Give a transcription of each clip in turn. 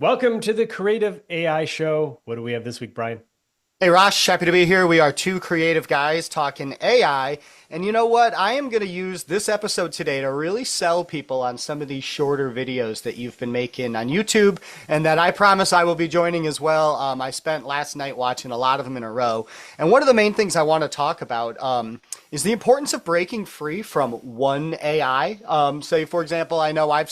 Welcome to the Creative AI Show. What do we have this week, Brian? Hey Rosh, happy to be here. We are two creative guys talking AI. And you know what? I am going to use this episode today to really sell people on some of these shorter videos that you've been making on YouTube and that I promise I will be joining as well. I spent last night watching a lot of them in a row. And one of the main things I want to talk about is the importance of breaking free from one AI. Say, for example, I know I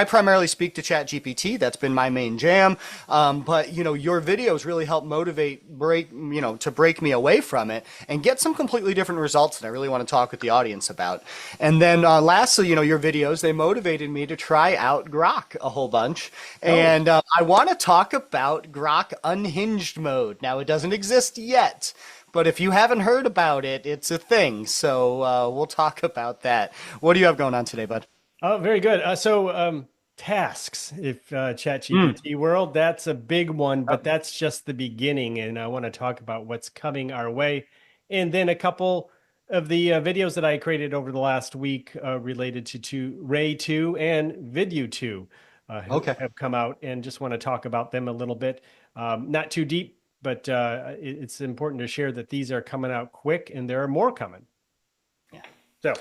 primarily speak to ChatGPT. That's been my main jam. But your videos really help break me away from it and get some completely different results that I really want to talk with the audience about. And then lastly, your videos, they motivated me to try out Grok a whole bunch. And I want to talk about Grok unhinged mode. Now, it doesn't exist yet, but if you haven't heard about it, it's a thing. So we'll talk about that. What do you have going on today, bud? Oh, very good. Tasks, if ChatGPT world, that's a big one, but that's just the beginning. And I want to talk about what's coming our way. And then a couple of the videos that I created over the last week related to Ray 2 and Vidu 2 have come out, and just want to talk about them a little bit. Not too deep, but it's important to share that these are coming out quick and there are more coming. Yeah. So,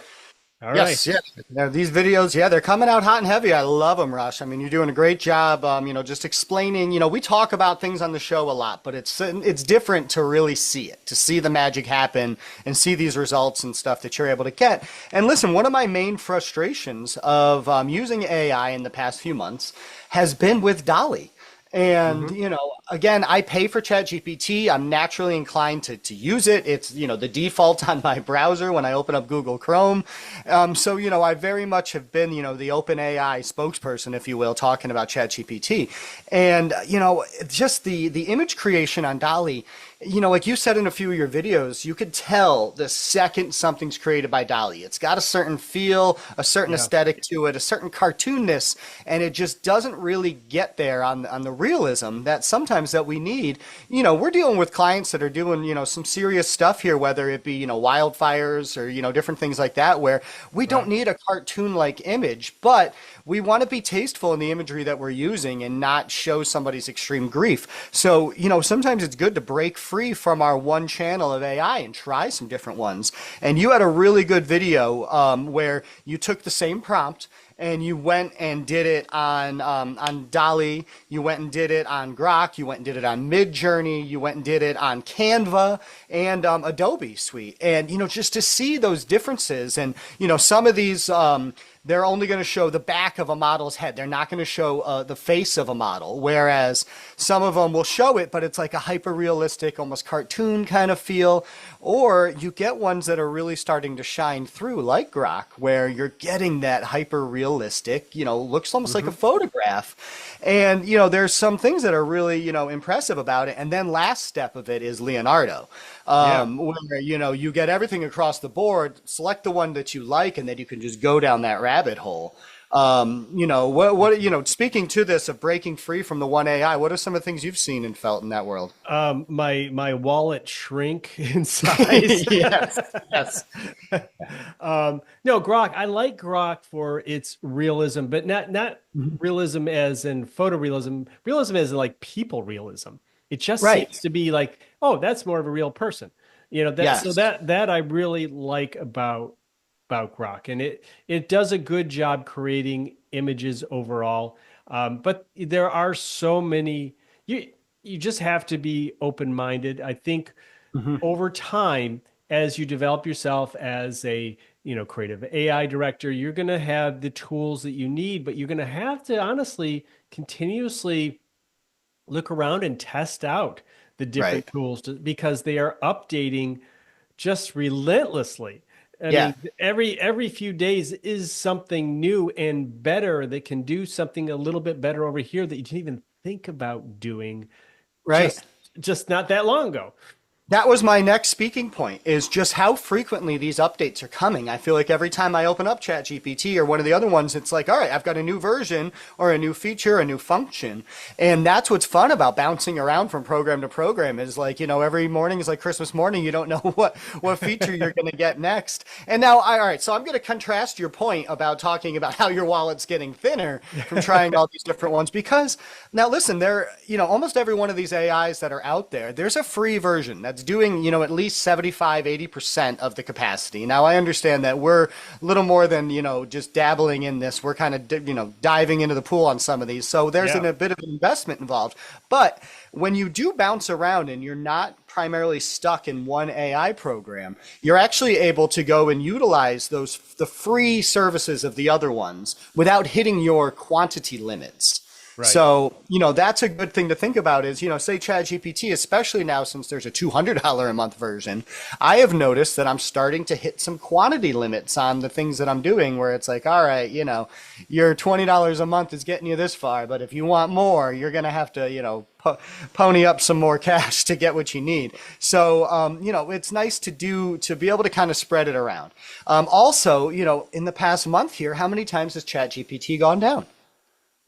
all right. Yes, yeah. Now, these videos, yeah, they're coming out hot and heavy. I love them, Rush. I mean, you're doing a great job, just explaining. We talk about things on the show a lot, but it's different to really see it, to see the magic happen and see these results and stuff that you're able to get. And listen, one of my main frustrations of using AI in the past few months has been with Dolly. And, again, I pay for ChatGPT. I'm naturally inclined to use it. It's, the default on my browser when I open up Google Chrome. I very much have been, the OpenAI spokesperson, if you will, talking about ChatGPT. And, just the image creation on Dolly, like you said in a few of your videos, you could tell the second something's created by Dolly. It's got a certain feel, a certain aesthetic to it, a certain cartoonness, and it just doesn't really get there on the realism that sometimes that we need. We're dealing with clients that are doing, some serious stuff here, whether it be, wildfires or, different things like that, where we don't need a cartoon-like image, but we want to be tasteful in the imagery that we're using and not show somebody's extreme grief. So, sometimes it's good to break free from our one channel of AI and try some different ones. And you had a really good video where you took the same prompt and you went and did it on Dolly, you went and did it on Grok, you went and did it on Midjourney, you went and did it on Canva and Adobe Suite. And, just to see those differences and, some of these, they're only going to show the back of a model's head. They're not going to show the face of a model, whereas some of them will show it, but it's like a hyper-realistic, almost cartoon kind of feel. Or you get ones that are really starting to shine through, like Grok, where you're getting that hyper-realistic, looks almost like a photograph. And, there's some things that are really, impressive about it. And then last step of it is Leonardo. Where, you get everything across the board, select the one that you like, and then you can just go down that rabbit hole. Speaking to this of breaking free from the one AI, what are some of the things you've seen and felt in that world? My wallet shrink in size. Yes, yes. No, Grok. I like Grok for its realism, but not realism as in photorealism. Realism as in like people realism. It just seems to be like, oh, that's more of a real person. So that I really like about Grok, and it does a good job creating images overall. But there are so many. You just have to be open-minded. I think over time, as you develop yourself as a creative AI director, you're going to have the tools that you need, but you're going to have to honestly continuously look around and test out the different tools because they are updating just relentlessly. I mean, every few days is something new and better that can do something a little bit better over here that you didn't even think about doing just not that long ago. That was my next speaking point, is just how frequently these updates are coming. I feel like every time I open up ChatGPT or one of the other ones, it's like, all right, I've got a new version or a new feature, a new function. And that's what's fun about bouncing around from program to program is like, every morning is like Christmas morning. You don't know what feature you're going to get next. And now, all right, so I'm going to contrast your point about talking about how your wallet's getting thinner from trying all these different ones, because now listen, almost every one of these AIs that are out there, there's a free version that's doing, at least 75, 80% of the capacity. Now, I understand that we're a little more than, just dabbling in this. We're kind of, diving into the pool on some of these. So there's a bit of an investment involved. But when you do bounce around and you're not primarily stuck in one AI program, you're actually able to go and utilize the free services of the other ones without hitting your quantity limits. Right. So, that's a good thing to think about is, say ChatGPT, especially now since there's a $200 a month version, I have noticed that I'm starting to hit some quantity limits on the things that I'm doing where it's like, all right, your $20 a month is getting you this far, but if you want more, you're going to have to, pony up some more cash to get what you need. So, it's nice to be able to kind of spread it around. Also, in the past month here, how many times has ChatGPT gone down?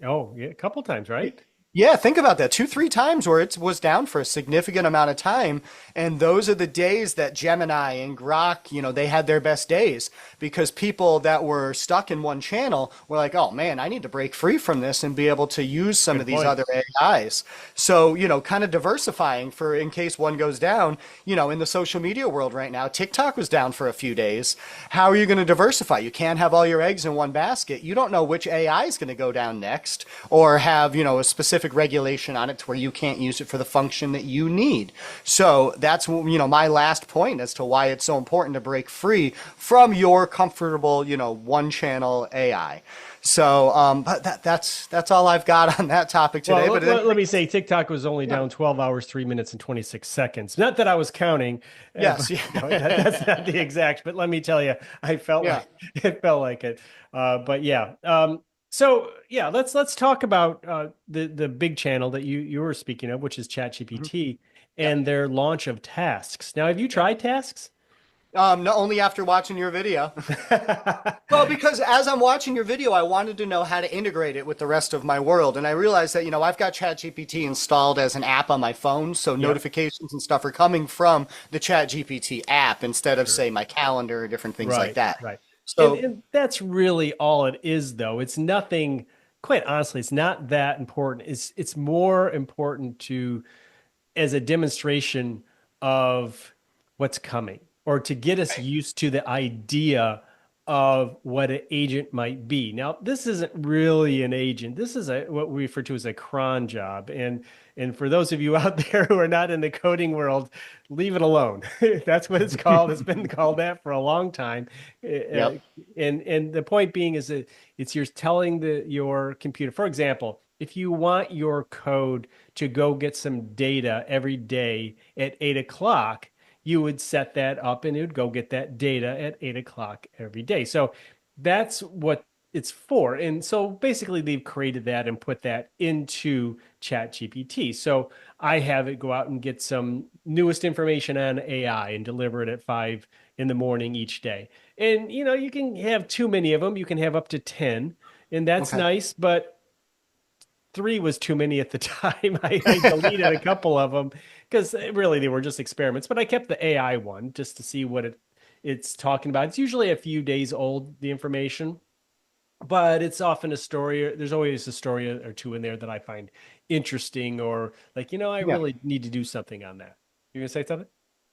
Oh, yeah, a couple times, right? Yeah, think about that. 2, 3 times where it was down for a significant amount of time. And those are the days that Gemini and Grok, they had their best days because people that were stuck in one channel were like, oh man, I need to break free from this and be able to use some of these other AIs. So, kind of diversifying for in case one goes down, in the social media world right now, TikTok was down for a few days. How are you going to diversify? You can't have all your eggs in one basket. You don't know which AI is going to go down next or have, a specific regulation on it to where you can't use it for the function that you need. So that's my last point as to why it's so important to break free from your comfortable one channel AI. So but that's all I've got on that topic today. Well, let me say TikTok was only down 12 hours, 3 minutes and 26 seconds. Not that I was counting. Yes. No, that's not the exact, but let me tell you, I felt like it felt like it. But yeah. So yeah, let's talk about the big channel that you were speaking of, which is ChatGPT and their launch of tasks. Now, have you tried tasks? Not only after watching your video. Well, because as I'm watching your video, I wanted to know how to integrate it with the rest of my world. And I realized that, I've got ChatGPT installed as an app on my phone. So notifications and stuff are coming from the ChatGPT app instead of, say, my calendar or different things like that. Right. So and that's really all it is, though. It's nothing, quite honestly, it's not that important. It's more important as a demonstration of what's coming or to get us used to the idea of what an agent might be. Now, this isn't really an agent. This is what we refer to as a cron job. And for those of you out there who are not in the coding world, leave it alone. That's what it's called. It's been called that for a long time. And the point being is that you're telling your computer, for example, if you want your code to go get some data every day at 8 o'clock, you would set that up and it would go get that data at 8 o'clock every day. So that's what it's for. And so basically they've created that and put that into ChatGPT. So I have it go out and get some newest information on AI and deliver it at 5 in the morning each day. And, you can have too many of them. You can have up to 10 and that's nice, but 3 was too many at the time. I deleted a couple of them because really they were just experiments, but I kept the AI one just to see what it's talking about. It's usually a few days old, the information, but it's often a story. There's always a story or two in there that I find interesting or like, I really need to do something on that. You're going to say something?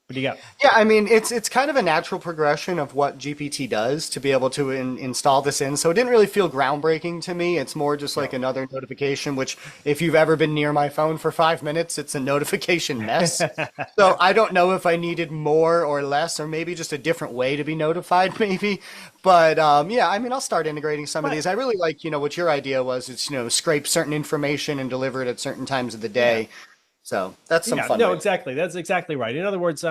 What do you got? Yeah, I mean, it's kind of a natural progression of what GPT does to be able to install this in. So it didn't really feel groundbreaking to me. It's more just like another notification, which if you've ever been near my phone for 5 minutes, it's a notification mess. So I don't know if I needed more or less, or maybe just a different way to be notified, maybe. But yeah, I mean, I'll start integrating some of these. I really like, what your idea was. It's, scrape certain information and deliver it at certain times of the day. So that's some fun. No, exactly. That's exactly right. In other words,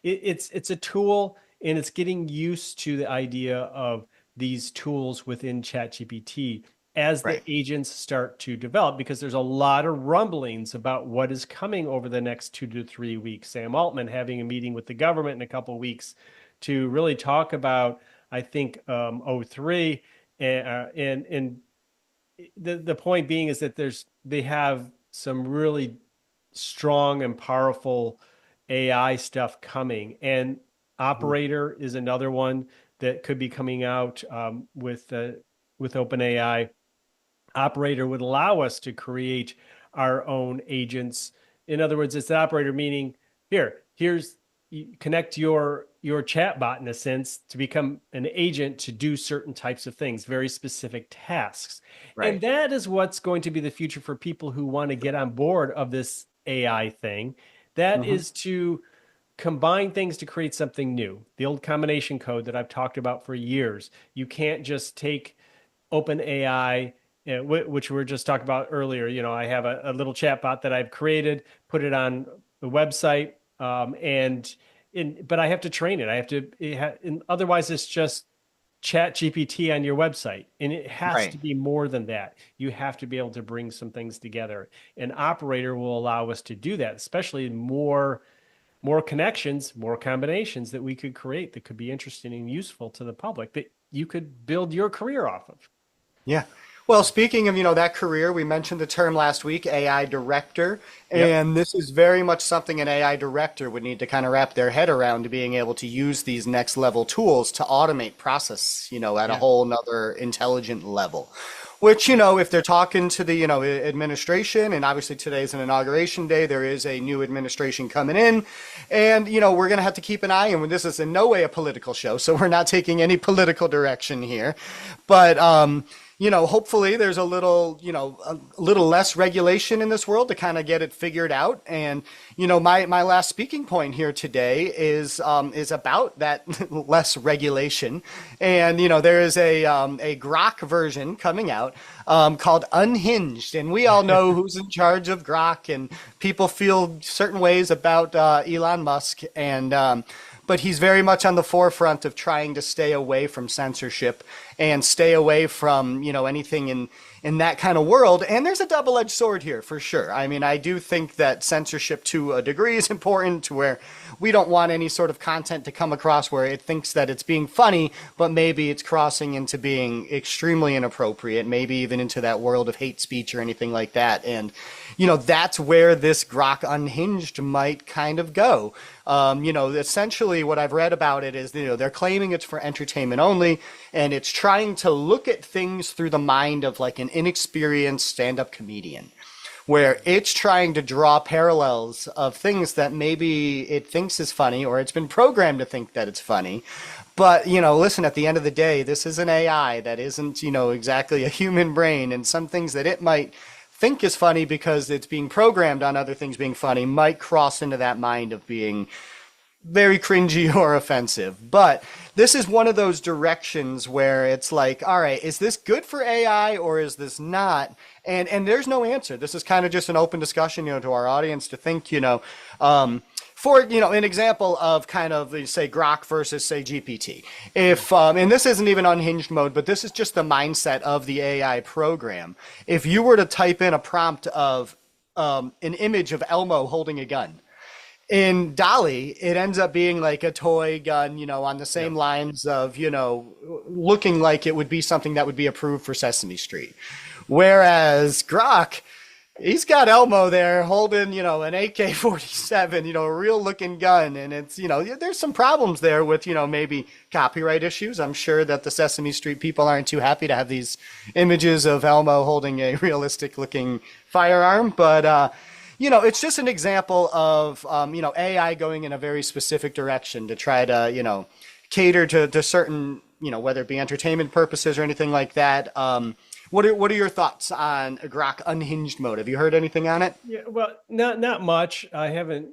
it's a tool and it's getting used to the idea of these tools within ChatGPT as the Right. agents start to develop, because there's a lot of rumblings about what is coming over the next 2 to 3 weeks. Sam Altman having a meeting with the government in a couple of weeks to really talk about, I think, O3, and the point being is that they have some really strong and powerful AI stuff coming, and Mhm. Operator is another one that could be coming out with OpenAI. Operator would allow us to create our own agents. In other words, it's the operator meaning here's you connect your chat bot in a sense to become an agent to do certain types of things, very specific tasks. And Right. that is what's going to be the future for people who want to get on board of this AI thing. That Hmm. is to combine things to create something new. The old combination code that I've talked about for years. You can't just take OpenAI, which we were just talking about earlier. I have a little chat bot that I've created, put it on the website, but I have to train it. I have to, and otherwise it's just chat GPT on your website. And it has to Right. be more than that. You have to be able to bring some things together. An operator will allow us to do that, especially more connections, more combinations that we could create that could be interesting and useful to the public that you could build your career off of. Yeah. Well, speaking of, that career, we mentioned the term last week, AI director, Yep. and this is very much something an AI director would need to kind of wrap their head around to being able to use these next level tools to automate process, at a Yeah. whole nother intelligent level. Which, if they're talking to the, administration, and obviously today's an inauguration day, there is a new administration coming in, and, we're going to have to keep an eye, and this is in no way a political show, so we're not taking any political direction here. But, hopefully there's a little less regulation in this world to kind of get it figured out. And, my last speaking point here today is about that less regulation. And, there is a Grok version coming out, called Unhinged. And we all know who's in charge of Grok, and people feel certain ways about, Elon Musk. And, but he's very much on the forefront of trying to stay away from censorship and stay away from, anything in that kind of world. And there's a double-edged sword here for sure. I mean, I do think that censorship to a degree is important, to where we don't want any sort of content to come across where it thinks that it's being funny, but maybe it's crossing into being extremely inappropriate, maybe even into that world of hate speech or anything like that. And, that's where this Grok Unhinged might kind of go. Essentially what I've read about it is, they're claiming it's for entertainment only, and it's trying to look at things through the mind of like an inexperienced stand-up comedian, where it's trying to draw parallels of things that maybe it thinks is funny, or it's been programmed to think that it's funny. But, listen, at the end of the day, this is an AI that isn't, exactly a human brain, and some things that it might think is funny because it's being programmed on other things being funny might cross into that mind of being very cringy or offensive. But this is one of those directions where it's like, all right, is this good for AI or is this not? And there's no answer. This is kind of just an open discussion, to our audience to think, for, an example of kind of, say, Grok versus, say, GPT. If, and this isn't even unhinged mode, but this is just the mindset of the AI program. If you were to type in a prompt of an image of Elmo holding a gun, in Dolly, it ends up being like a toy gun, on the same Yep. lines of, looking like it would be something that would be approved for Sesame Street. Whereas Grok, he's got Elmo there holding, an AK-47, a real looking gun. And it's, there's some problems there with, maybe copyright issues. I'm sure that the Sesame Street people aren't too happy to have these images of Elmo holding a realistic looking firearm. But, it's just an example of, AI going in a very specific direction to try to, cater to certain, whether it be entertainment purposes or anything like that. What are your thoughts on Grok Unhinged mode? Have you heard anything on it? Yeah, well, not much. I haven't.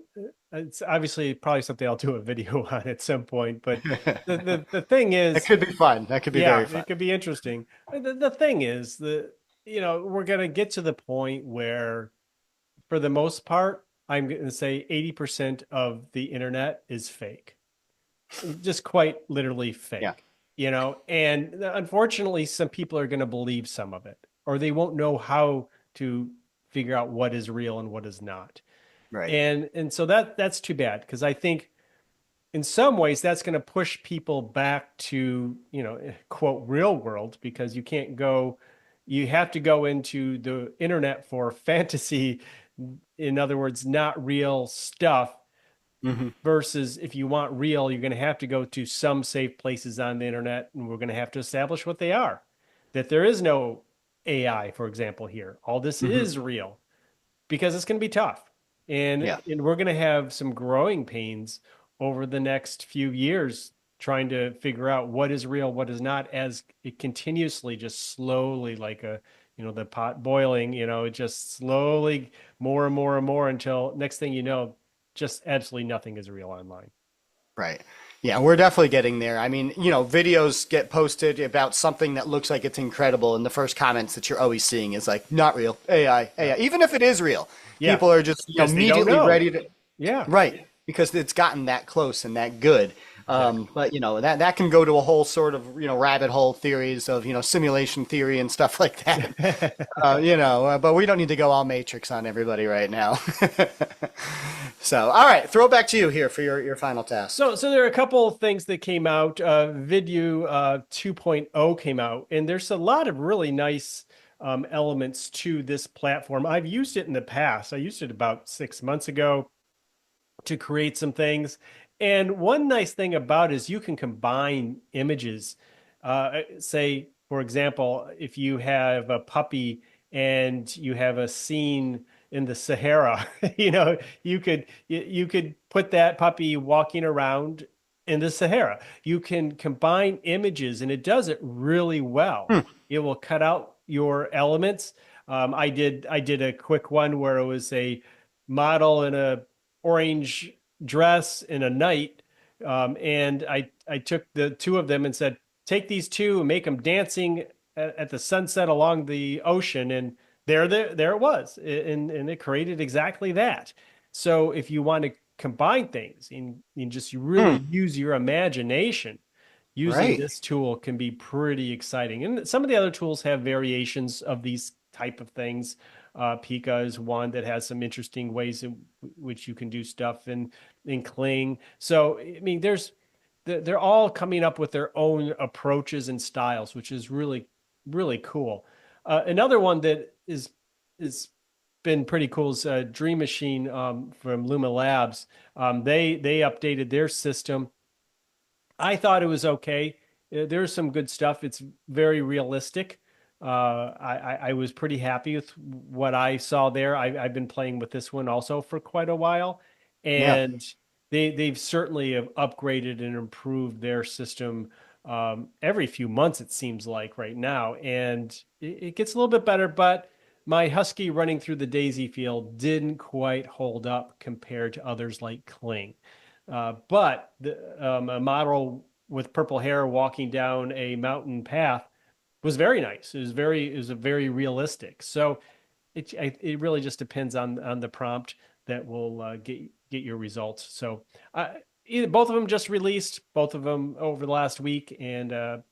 It's obviously probably something I'll do a video on at some point. But the thing That is, could be fun. That could be yeah, very fun. it could be interesting. The thing is, we're gonna get to the point where, for the most part, I'm going to say 80% of the internet is fake, just quite literally Yeah. fake. And unfortunately, some people are going to believe some of it. or they won't know how to figure out what is real and what is not. Right. And so that's too bad, because I think in some ways that's going to push people back to, quote, real world, because you have to go into the internet for fantasy, in other words, not real stuff. Hmm. Versus if you want real, you're going to have to go to some safe places on the internet, and we're going to have to establish what they are. That there is no AI, for example, here. All this Hmm. is real, because it's going to be tough. And, Yeah. and we're going to have some growing pains over the next few years trying to figure out what is real, what is not, as it continuously just slowly, like the pot boiling, it just slowly more and more and more, until next thing you know, just absolutely nothing is real online. Right. Yeah, we're definitely getting there. I mean, videos get posted about something that looks like it's incredible, and the first comments that you're always seeing is like, not real, AI, Yeah. AI. Even if it is real, Yeah. people are just, Because they don't immediately know. ready to, Yeah. right, because it's gotten that close and that good. Exactly. But that can go to a whole sort of rabbit hole theories of simulation theory and stuff like that. But we don't need to go all Matrix on everybody right now. So, all right, throw it back to you here for your final task. So there are a couple of things that came out. Vidu 2.0 came out, and there's a lot of really nice elements to this platform. I've used it in the past. I used it about 6 months ago to create some things. And one nice thing about it is you can combine images. Say, for example, if you have a puppy and you have a scene in the Sahara, you could put that puppy walking around in the Sahara. You can combine images, and it does it really well. Hmm. It will cut out your elements. I did a quick one where it was a model in a orange dress in a night. And I took the two of them and said, take these two and make them dancing at the sunset along the ocean. And there it was. And it created exactly that. So if you want to combine things and just really Hmm. use your imagination, using Right. this tool can be pretty exciting. And some of the other tools have variations of these type of things. Pika is one that has some interesting ways in which you can do stuff in Kling. So, I mean, they're all coming up with their own approaches and styles, which is really, really cool. Another one that is been pretty cool is Dream Machine from Luma Labs. They updated their system. I thought it was okay. There's some good stuff. It's very realistic. I was pretty happy with what I saw there. I've been playing with this one also for quite a while, Yeah. and they've certainly have upgraded and improved their system every few months, it seems like right now, and it gets a little bit better. But my Husky running through the daisy field didn't quite hold up compared to others like Kling. But a model with purple hair walking down a mountain path was very nice. It was a very realistic. So it really just depends on the prompt that will get your results. So either both of them just released, both of them over the last week, and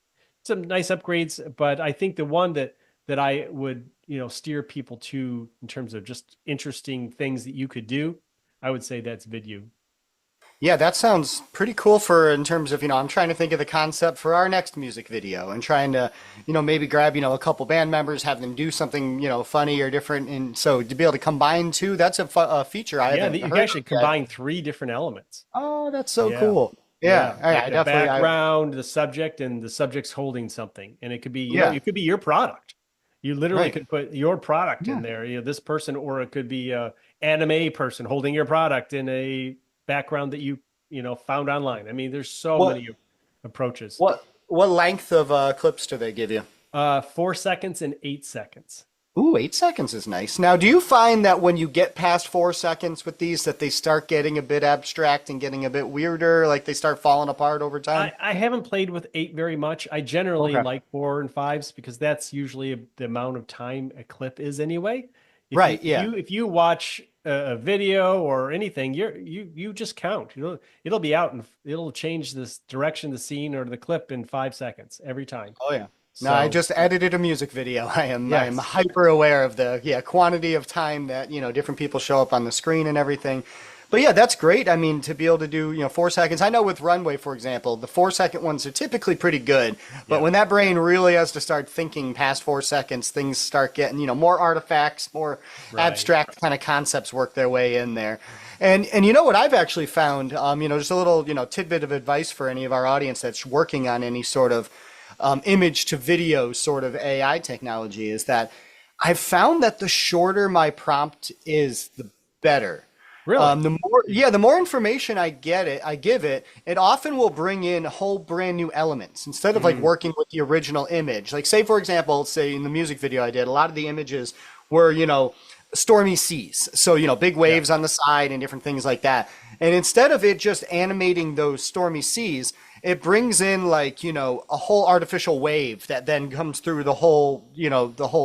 some nice upgrades. But I think the one that I would steer people to in terms of just interesting things that you could do, I would say that's Vidu. Yeah, that sounds pretty cool for in terms of, I'm trying to think of the concept for our next music video and trying to, maybe grab, a couple band members, have them do something, funny or different. And so to be able to combine two, that's a feature I Yeah, haven't you can heard of actually yet. combine three different elements. Oh, that's so Yeah. cool. Yeah. Yeah. Yeah, Like I the definitely, background, the subject, and the subject's holding something. And it could be, yeah, it could be your product. You literally right. could put your product Yeah. in there, this person, or it could be a anime person holding your product in a background that found online. I mean, there's so What, many approaches. what length of clips do they give you? 4 seconds and 8 seconds. Ooh, 8 seconds is nice. Now, do you find that when you get past 4 seconds with these, that they start getting a bit abstract and getting a bit weirder, like they start falling apart over time? I haven't played with 8 very much. I generally Okay. like 4 and 5s because that's usually the amount of time a clip is anyway. If you Right, if yeah. you if you watch a video or anything, you just count. It'll be out and it'll change this direction, the scene or the clip in 5 seconds every time. Oh yeah. No, I So just edited a music video. I am yes. hyper aware of the quantity of time that, different people show up on the screen and everything. But yeah, that's great. I mean, to be able to do, 4 seconds. I know with Runway, for example, the 4 second ones are typically pretty good. But Yeah. when that brain really has to start thinking past 4 seconds, things start getting, more artifacts, more Right. abstract kind of concepts work their way in there. And you know what I've actually found, just a little, tidbit of advice for any of our audience that's working on any sort of image to video sort of AI technology is that I've found that the shorter my prompt is, the better. Really? The more information I give it, it often will bring in whole brand new elements instead of like Mm, working with the original image. Like say, for example, say in the music video I did, a lot of the images were, stormy seas. So, big yeah. waves on the side and different things like that. And instead of it just animating those stormy seas, it brings in like, a whole artificial wave that then comes through the whole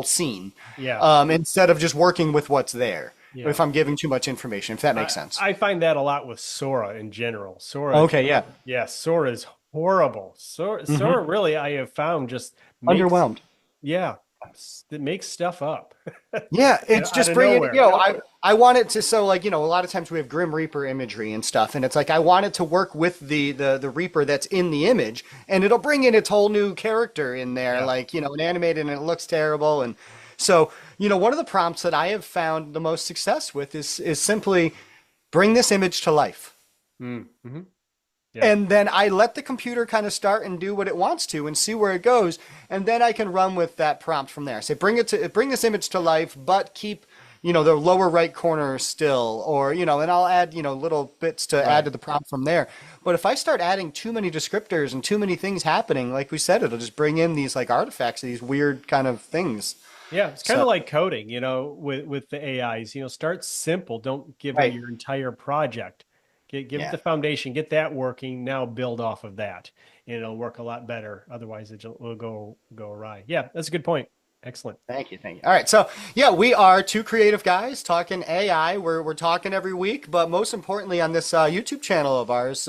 scene, Yeah. instead of just working with what's there. Yeah. If I'm giving too much information, if that makes I sense. I find that a lot with Sora in general. Sora, Okay, yeah. yeah, Sora is horrible. Sora really I have found just makes Underwhelmed. yeah, it makes stuff up Yeah, it's out just of bringing, nowhere. I want it to, so like, a lot of times we have Grim Reaper imagery and stuff, and it's like I want it to work with the Reaper that's in the image, and it'll bring in its whole new character in there, Yeah. like, and animated, and it looks terrible. And so, one of the prompts that I have found the most success with is simply bring this image to life. Mm-hmm. Yeah. And then I let the computer kind of start and do what it wants to and see where it goes. And then I can run with that prompt from there. Say, bring this image to life, but keep, the lower right corner still, or, and I'll add, little bits to add Right. to the prompt from there. But if I start adding too many descriptors and too many things happening, like we said, it'll just bring in these like artifacts, these weird kind of things. Yeah, it's kind So, of like coding, with the AIs. Start simple. Don't give them right. your entire project. Give it Yeah. the foundation, get that working. Now build off of that, and it'll work a lot better. Otherwise, it will go awry. Yeah, that's a good point. Excellent. Thank you, thank you. All right, so yeah, we are two creative guys talking AI. We're talking every week, but most importantly on this YouTube channel of ours,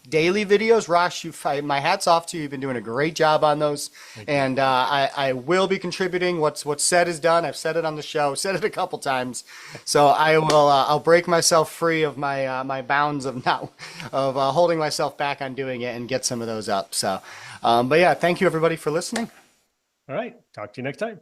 daily videos. Rosh, my hat's off to you. You've been doing a great job on those, Thank you. and I will be contributing. What's said is done. I've said it on the show, said it a couple times, so I will. I'll break myself free of my bounds of not of holding myself back on doing it and get some of those up. So, but yeah, thank you everybody for listening. All right. Talk to you next time.